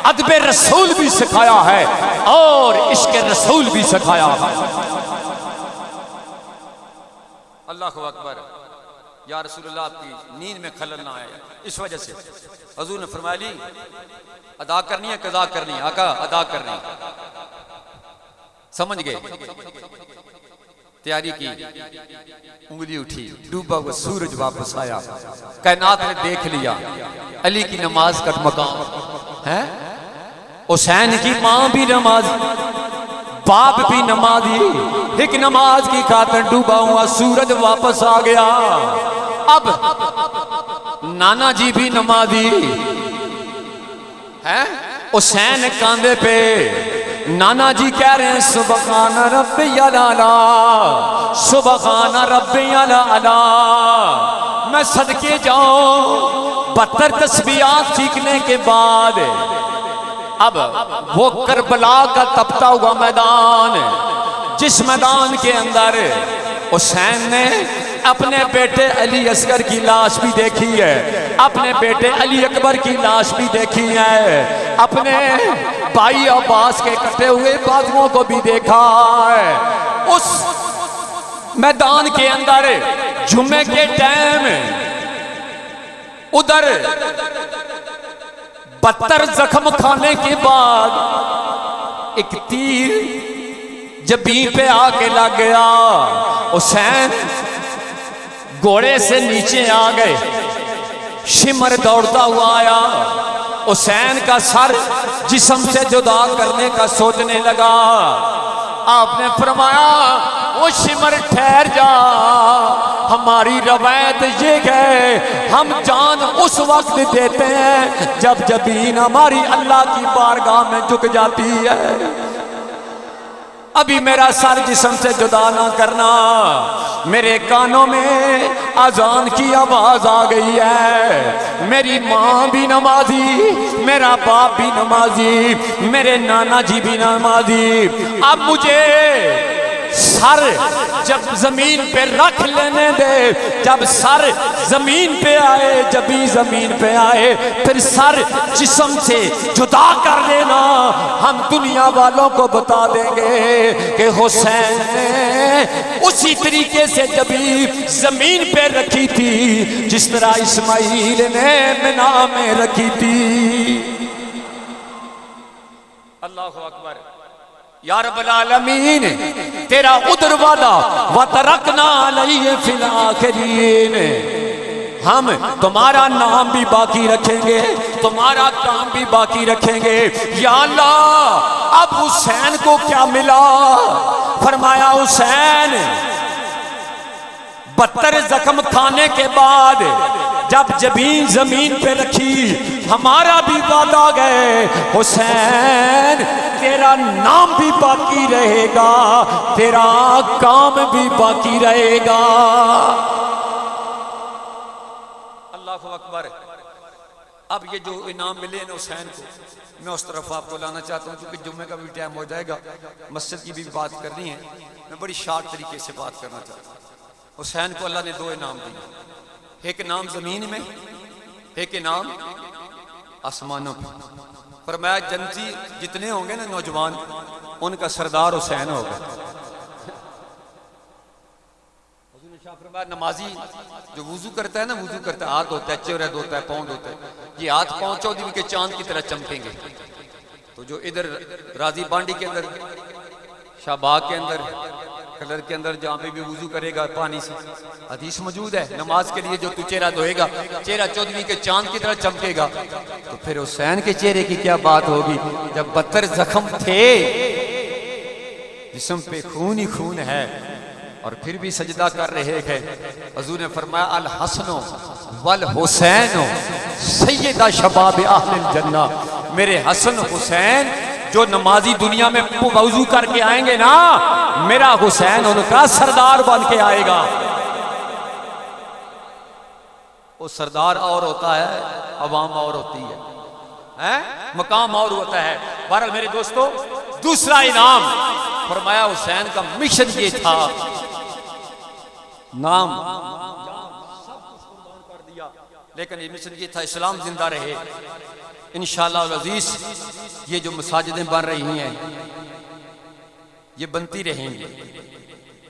अदब रसूल भी सिखाया है और इश्क रसूल भी सिखाया है। अल्लाह अकबर। या रसूलुल्लाह आपकी नींद में खलल ना आए, इस वजह से हुजूर ने फरमाया ली अदा करनी है, कज़ा करनी है। आका अदा करनी, समझ गए? तैयारी की, उंगली उठी, डूबा हुआ सूरज वापस आया, कायनात ने देख लिया अली की नमाज का मकाम है। हुसैन की मां भी नमाज, बाप भी नमाजी। एक नमाज की खातिर डूबा हुआ सूरज वापस आ गया। अब नाना जी भी नमाजी है। हुसैन कांधे पे, नाना जी कह रहे हैं सुबहान रब्बियल आला, सुबहान रब्बियल आला। मैं सदके जाऊं 72 तस्बीहात सीखने के बाद अब वो करबला का तपता हुआ मैदान, जिस मैदान के अंदर हुसैन ने अपने बेटे अली असगर की लाश भी देखी है, अपने बेटे अली अकबर की लाश भी देखी है, अपने भाई अब्बास के कटे हुए बाजुओं को भी देखा है। उस मैदान के अंदर जुम्मे के टाइम उधर 72 जख्म खाने के बाद एक तीर जबीन पे आके लग गया। हुसैन घोड़े से नीचे आ गए, शिमर दौड़ता हुआ आया। हुसैन का सर जिस्म से जुदा करने का सोचने लगा। आपने फरमाया वो शिमर ठहर जा, हमारी रवायत ये है हम जान उस वक्त देते हैं जब जबीन हमारी अल्लाह की बारगाह में झुक जाती है। अभी मेरा सर जिस्म से जुदा ना करना। मेरे कानों में अजान की आवाज आ गई है। मेरी माँ भी नमाजी, मेरा बाप भी नमाजी, मेरे नाना जी भी नमाजी। अब मुझे सर जब जमीन पे रख लेने दे, जब सर जमीन पे आए, जब भी जमीन पे आए फिर सर जिस्म से जुदा कर देना। हम दुनिया वालों को बता देंगे कि हुसैन ने उसी तरीके से जब भी जमीन पे रखी थी जिस तरह इस्माइल ने मिना में रखी थी। अल्लाह अकबर। या रब्बल आलमीन, तेरा उदर वादा व तरकना अलैहि फिल आखिरीन, हम तुम्हारा नाम भी बाकी रखेंगे, तुम्हारा काम भी बाकी रखेंगे। या अल्लाह, अब हुसैन को क्या मिला? फरमाया हुसैन 72 जख्म खाने के बाद जब जबीन जमीन पे रखी, हमारा भी वादा गए हुसैन तेरा नाम भी बाकी रहेगा, तेरा काम भी बाकी रहेगा। अल्लाह अकबर। अब ये जो इनाम मिले ना हुसैन को, मैं उस तरफ आपको लाना चाहता हूँ क्योंकि जुम्मे का भी टाइम हो जाएगा, मस्जिद की भी बात करनी है। मैं बड़ी शार्ट तरीके से बात करना चाहता हूँ। हुसैन को अल्लाह ने 2 इनाम दिए, एक इनाम जमीन में, एक इनाम आसमानों पर। फरमाया जन्नती जितने होंगे ना नौजवान, उनका सरदार हुसैन होगा। फरमाया नमाजी जो वुजू करता है ना, वुजू करता है, हाथ होता है, चेहरा धोता है, पाँव धोता है, ये हाथ पाँव 14 दिन के चांद की तरह चमकेंगे। तो जो इधर राजी बांडी के अंदर, शाहबाग के अंदर, कलर के अंदर जहाँ पे भी वुजू करेगा पानी से, हदीस मौजूद है, नमाज के लिए जो तू चेहरा धोएगा, चेहरा 14वीं के चांद की तरह चमकेगा। तो फिर हुसैन के चेहरे की क्या बात होगी जब 72 जख्म थे, जिस्म पे खून ही खून है और फिर भी सजदा कर रहे हैं। हुजूर ने फरमाया अल हसनो वल हुसैनो सैयदा शबाब अहलिल जन्ना, मेरे हसन हुसैन जो नमाजी दुनिया में वुजू करके आएंगे ना, मेरा हुसैन उनका सरदार बन के आएगा। वो सरदार और होता है, अवाम और होती है, मकाम और होता है। बहरहाल मेरे दोस्तों, दूसरा इनाम फरमाया हुसैन का मिशन ये था, नाम सब कुछ कुर्बान कर दिया, लेकिन ये मिशन ये था इस्लाम जिंदा रहे। इंशाअल्लाह अज़ीज़ ये जो मसाजिदें बन रही हैं ये बनती रहेंगी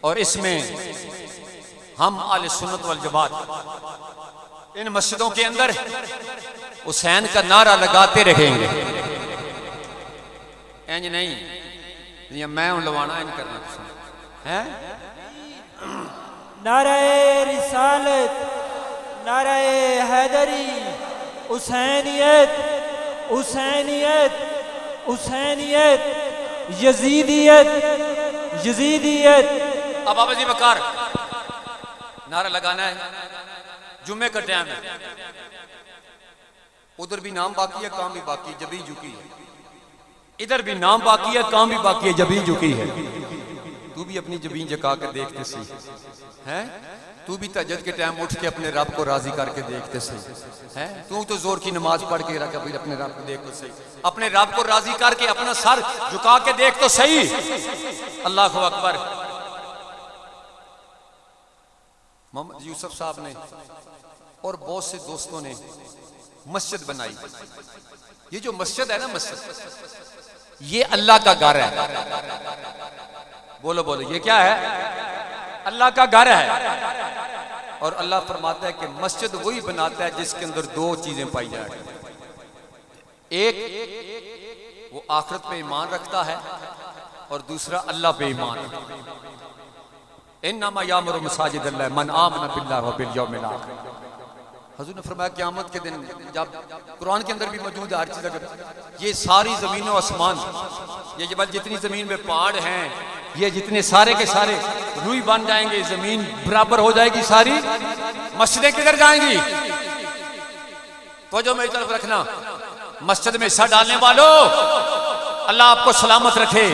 और इसमें हम आले सुन्नत वल जमात इन मस्जिदों के अंदर हुसैन का नारा लगाते रहेंगे। इंज नहीं मैं हूं लवाना इन करना है। नारे रिसालत, नारे हैदरी, हुसैनियत, हुसैनियत, हुसैनियत, यजीदियत, यजीदियत। अब बाबा जी बकार नारा लगाना है, जुम्मे का टाइम है, उधर भी नाम बाकी है, काम भी बाकी है, जबी झुकी है, इधर भी नाम बाकी है, काम भी बाकी है, जबी झुकी है। तू भी अपनी जबीन झुका कर देखते सी है, तू भी तहज्जुद के टाइम उठ के अपने रब को राजी करके देखते सही है। तू तो जोर की नमाज पढ़ के रखा, अपने रब को देख तो सही, अपने रब को राजी करके अपना सर झुका के देख तो सही। अल्लाह अकबर। मोहम्मद यूसुफ साहब ने और बहुत से दोस्तों ने मस्जिद बनाई। ये जो मस्जिद है ना, मस्जिद ये अल्लाह का घर है। बोलो बोलो, ये क्या है? अल्लाह का घर है। और अल्लाह फरमाता है कि मस्जिद वही बनाता है जिसके अंदर 2 चीजें पाई जाए। एक वो आखिरत पे ईमान रखता है और दूसरा अल्लाह पे ईमान रखता है। इन्नमा यामुरु मसाजिदल्लाह मन आमना बिल्लाहि व बिल यौमिल आखिर। हुजूर ने फरमाया क़यामत के दिन, जब कुरान के अंदर भी मौजूद है हर चीज, अगर ये सारी जमीन और आसमान, ये जब जितनी जमीन में पहाड़ हैं, ये जितने सारे के सारे रुई बन जाएंगे, जमीन बराबर हो जाएगी सारी, मस्जिदें किधर जाएंगी? तो जो मेरी तरफ रखना, मस्जिद में हिस्सा डालने वालों, अल्लाह आपको सलामत रखे।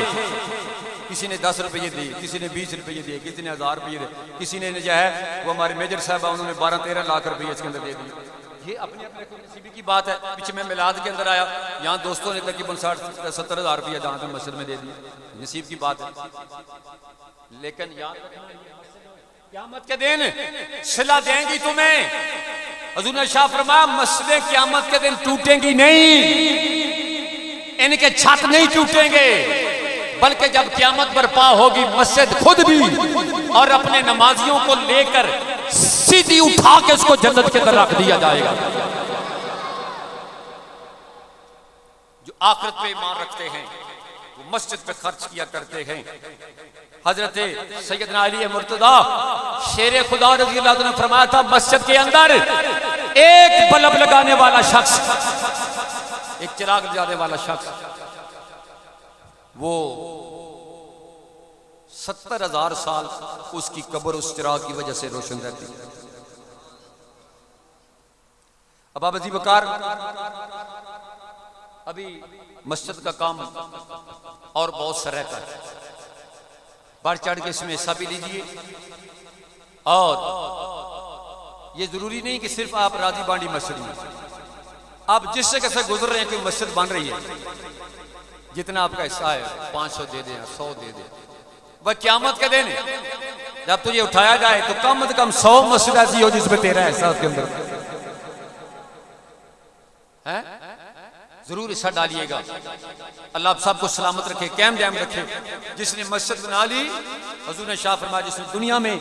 किसी ने 10 रुपये दिए, किसी ने 20 रुपये दिए, किसी ने 1000 रुपये दिए, किसी ने जो है वो हमारे मेजर साहब उन्होंने 12-13 लाख रुपये इसके अंदर दे दिए। ये अपने अपने नसीबी की बात है। पीछे मैं मिलाद के अंदर आया, यहाँ दोस्तों ने तकरीबन 60-70 हज़ार रुपया जहाँ पे मस्जिद में दे दिए, नसीब की बात है। लेकिन याद क़यामत के दिन सिला देंगी तुम्हें। हुज़ूर ने शाह फरमाया मस्जिदें क़यामत के दिन टूटेंगी नहीं, इनके छत नहीं टूटेंगे, बल्कि जब क़यामत बर्पा होगी मस्जिद खुद भी और अपने नमाजियों को लेकर सीधी उठा के उसको जन्नत के अंदर रख दिया जाएगा। जो आखिरत पे ईमान रखते हैं वो मस्जिद पे खर्च किया करते हैं। हजरत सैयदना अली मुर्तदा शेर खुदा रज़ी अल्लाह ने फरमाया था, मस्जिद के अंदर एक बल्ब लगाने वाला शख्स, एक चिराग जलाने वाला शख्स, वो 70,000 साल उसकी कब्र उस चिराग की वजह से रोशन रहती है। अब आप अजी बकार अभी मस्जिद का काम और बहुत सा रहता है, बढ़ चढ़ के इसमें हिस्सा भी लीजिए। और ये जरूरी नहीं कि सिर्फ आप राजी बांडी मस्जिद में, आप जिस जगह से गुजर रहे हैं कि मस्जिद बन रही है, जितना आपका हिस्सा है 500 दे दें, 100 दे दें। वह क़यामत के दिन जब तुझे उठाया जाए तो कम से कम 100 मस्जिद ऐसी हो जिसमें तेरा हिस्सा उसके अंदर है। जरूर हिस्सा डालिएगा। अल्लाह आप सबको सलामत रखे, कैम जैम रखे। जिसने मस्जिद बना ली, हुज़ूर ने शाह फरमाया जिसने दुनिया में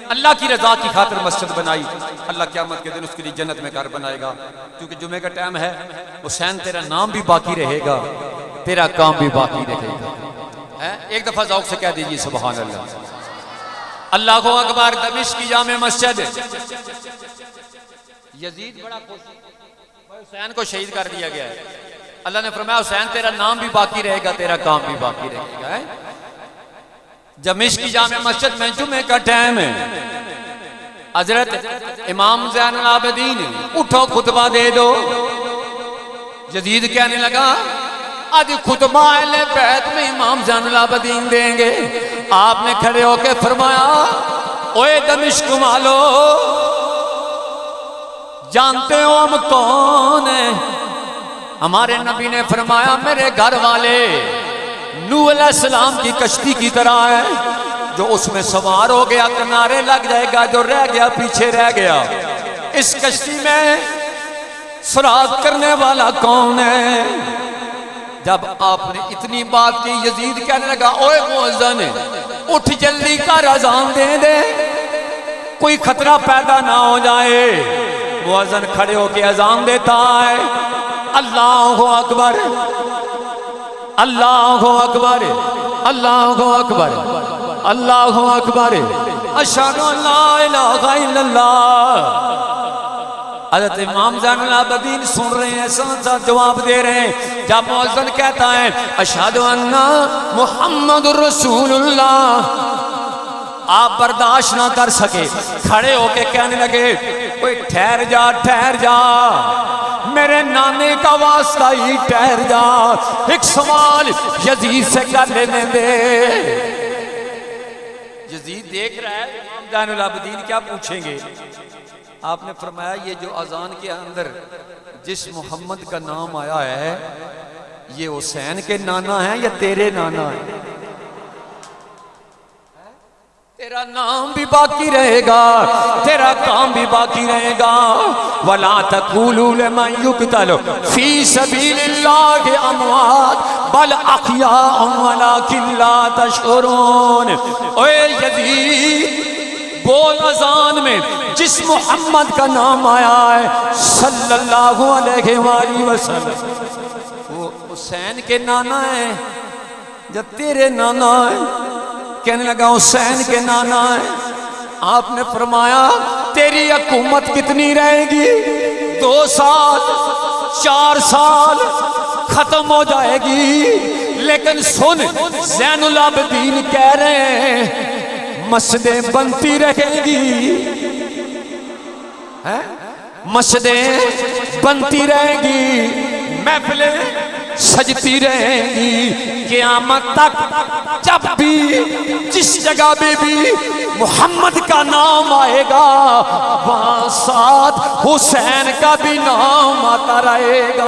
अल्लाह की रजा की खातिर मस्जिद बनाई, अल्लाह क़यामत के दिन उसके लिए जन्नत में घर बनाएगा। क्योंकि जुमे का टाइम है, हुसैन तेरा नाम भी बाकी रहेगा, तेरा काम भी बाकी रहेगा। एक दफा ज़ौक़ से कह दीजिए सुभान अल्लाह। अल्लाह को अकबर। दमिश्क की जामे मस्जिद, यजीद बड़ा हुसैन को शहीद कर दिया गया है। अल्लाह ने फरमाया हुसैन तेरा नाम भी बाकी रहेगा, तेरा काम भी बाकी रहेगा। दमिश्क की जामे मस्जिद में जुमे का टाइम है, हजरत इमाम ज़ैनुल आबिदीन उठो खुतबा दे दो। यजीद कहने लगा आज खुतबा अहले बैत में इमाम ज़ैनुल आबिदीन देंगे। आपने खड़े होकर फरमाया ओए दमिश्क वालो, जानते हो हम कौन है? हमारे नबी ने फरमाया मेरे घर वाले नूह अलैहिस्सलाम की कश्ती की तरह है, जो उसमें सवार हो गया किनारे लग जाएगा, जो रह गया पीछे रह गया। इस कश्ती में सुराग करने वाला कौन है? जब आपने इतनी बात की, यजीद कहने लगा ओए मुअज्जिन उठ जल्दी कर अज़ान दे दे, कोई खतरा पैदा ना हो जाए। मुअज्जिन खड़े होकर अज़ान देता है, अल्लाहु अकबर, अल्लाहु अकबर, अल्लाहु अकबर, अल्लाहु अकबर, अशहदु अल्ला इलाहा इल्लल्लाह। हज़रत इमाम ज़ैनुल आबिदीन सुन रहे हैं, साथ साथ जवाब दे रहे हैं। जब मुअज्जिन कहता है अशहदु अन्ना मुहम्मदुर रसूलुल्लाह, आप बर्दाश्त ना कर सके, खड़े होके कहने लगे कोई ठहर जा, ठहर जा, मेरे नाने का वास्ता ही ठहर जा, एक सवाल यजीद से कर लेने दे। यजीद देख रहा है इमाम ज़ैनुल आबिदीन क्या पूछेंगे। आपने फरमाया ये जो अजान के अंदर जिस मोहम्मद का नाम आया है, ये हुसैन के नाना है या तेरे नाना है? तेरा नाम भी बाकी रहेगा, तेरा काम भी बाकी रहेगा। वला तक़ूलू लिमन युक़तलु फ़ी सबीलिल्लाहि अमवात बल अहयाउन वलाकिन ला तशऊरून। ओए यजीद बोल अजान में जिस मोहम्मद का नाम आया है सल्लल्लाहु अलैहि वसल्लम, वो हुसैन के नाना है जब तेरे नाना है? कहने लगा हुसैन के नाना है। आपने फरमाया तेरी हुकूमत कितनी रहेगी? 2 साल 4 साल खत्म हो जाएगी। लेकिन सुन, ज़ैनुल आबिदीन कह रहे हैं मस्जिदें बनती रहेगी, हैं? मस्जिदें बनती रहेगी, महफिलें सजती रहेंगी क़यामत तक। जब भी जिस जगह पे भी मोहम्मद का नाम आएगा वहां साथ हुसैन का भी नाम आता रहेगा।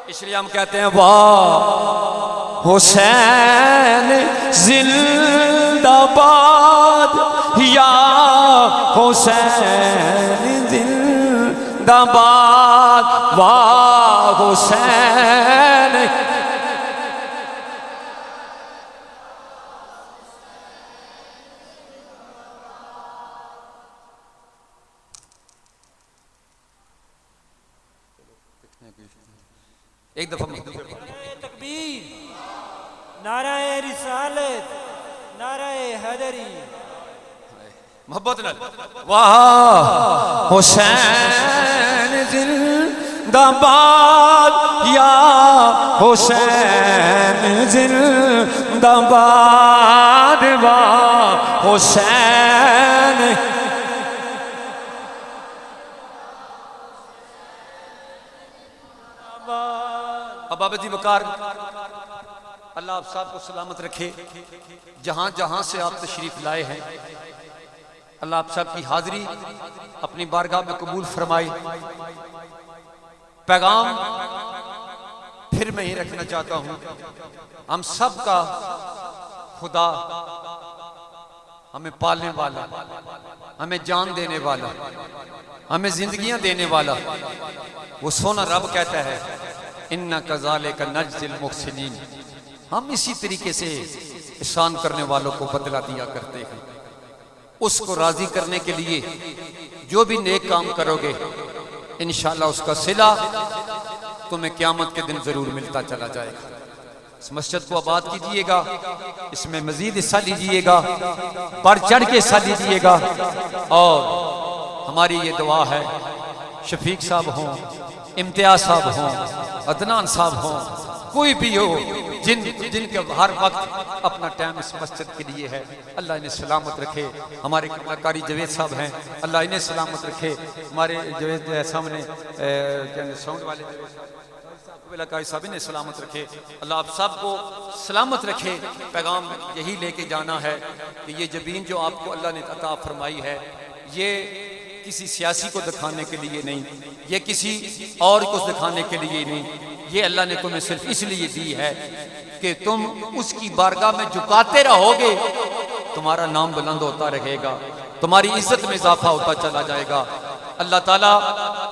इसलिए हम कहते हैं वाह हुसैन जिंदाबाद, या हुसैन जिंदाबाद, वाह हुसैन। एक दफा तकबीर, नाराए रिसालत, नाराए हैदरी। मोहब्बत न वाह हुसैन जिंदाबाद, या हुसैन जिंदाबाद, वाह हुसैन। अब बाबा वकार अल्लाह आप साहब को सलामत रखे। जहां जहां से आप तशरीफ लाए हैं अल्लाह आप साहब की हाजिरी अपनी बारगाह में कबूल फरमाए। पैगाम फिर मैं ही रखना चाहता हूं, हम सब का खुदा हमें पालने वाला, हमें जान देने वाला, हमें जिंदगियां देने वाला, वो सोना रब कहता है इन्ना कज़ाले का नज्जिल मुहसिनीन, हम इसी तरीके से एहसान करने वालों को बदला दिया करते हैं। उसको राजी करने के लिए जो भी नेक काम करोगे इंशाअल्लाह उसका सिला तुम्हें क़यामत के दिन जरूर मिलता चला जाएगा। इस मस्जिद को आबाद कीजिएगा, इसमें मजीद हिस्सा लीजिएगा, बढ़ चढ़ के हिस्सा लीजिएगा। और हमारी ये दुआ है शफीक साहब हों, इम्तियाज साहब हों, अदनान साहब हों, कोई भी हो जिनके हर वक्त अपना टाइम इस मस्जिद के लिए है, अल्लाह इन्हें सलामत रखे। हमारे कलाकारी जवेद साहब हैं, अल्लाह इन्हें सलामत रखे। हमारे जवेद सामने साउंड वाले कलाकारी साहब इन्हें सलामत रखे। अल्लाह आप सबको सलामत रखे। पैगाम यही लेके जाना है कि ये जबीन जो आपको अल्लाह ने अता फरमाई है ये किसी सियासी को दिखाने के लिए नहीं, ये किसी और को दिखाने के लिए नहीं, ये अल्लाह ने तुम्हें सिर्फ इसलिए दी है कि तुम उसकी बारगाह में झुकाते रहोगे, तुम्हारा नाम बुलंद होता रहेगा, तुम्हारी इज्जत में इजाफा होता चला जाएगा। अल्लाह ताला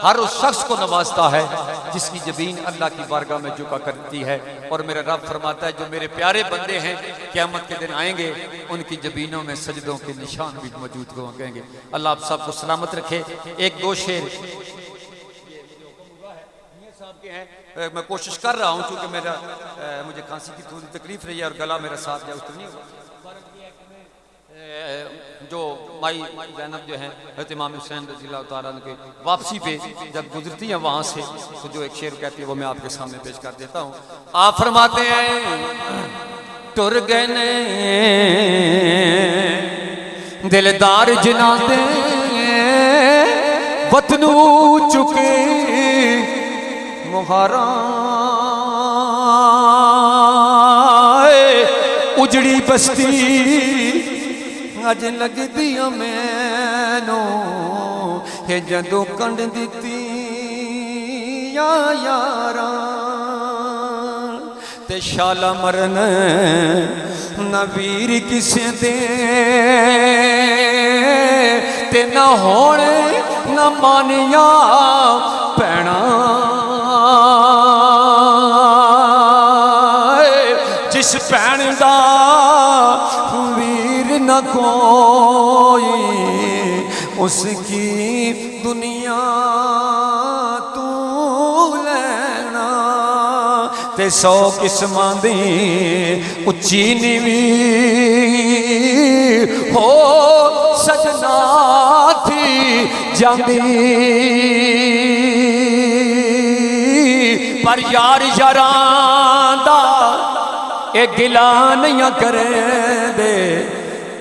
हर उस शख्स को नवाजता है जिसकी जबीन अल्लाह की बारगाह में झुका करती है। और मेरा रब फरमाता है जो मेरे प्यारे बंदे हैं क़यामत के दिन आएंगे उनकी जबीनों में सजदों के निशान भी मौजूद होंगे। अल्लाह आप सबको सलामत रखे। एक दो शेर मैं कोशिश कर रहा हूँ क्योंकि मुझे खांसी की थोड़ी तकलीफ रही है और गला मेरा साथ या उतर नहीं हुआ। जो माई ज़ैनब जो हैं हज़रत इमाम हुसैन रज़ी अल्लाह तआला अन्हु के वापसी पे जब गुजरती हैं वहाँ से तो जो एक शेर कहती है वो मैं आपके सामने पेश कर देता हूँ। आप फरमाते हैं टुर गए ने दिलदार जिनादे वतनू चुके मुहारा उजड़ी बस्ती अज लगदी मैनू हे जदों कंड दिती यारा ते शाला मरन न वीर किसे दे ते न होने न मानिया पैना जिस भैन दा वीर न कोई उसकी दुनिया तू लेना ते 100 किस्मां दी उच्ची नीवी हो सजना थी जांदी पर यार यारां दा ए गिला नहीं करे दे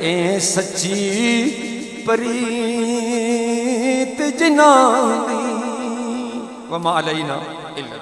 ए सच्ची प्रीत जिना दी वमा अलैना इल्ला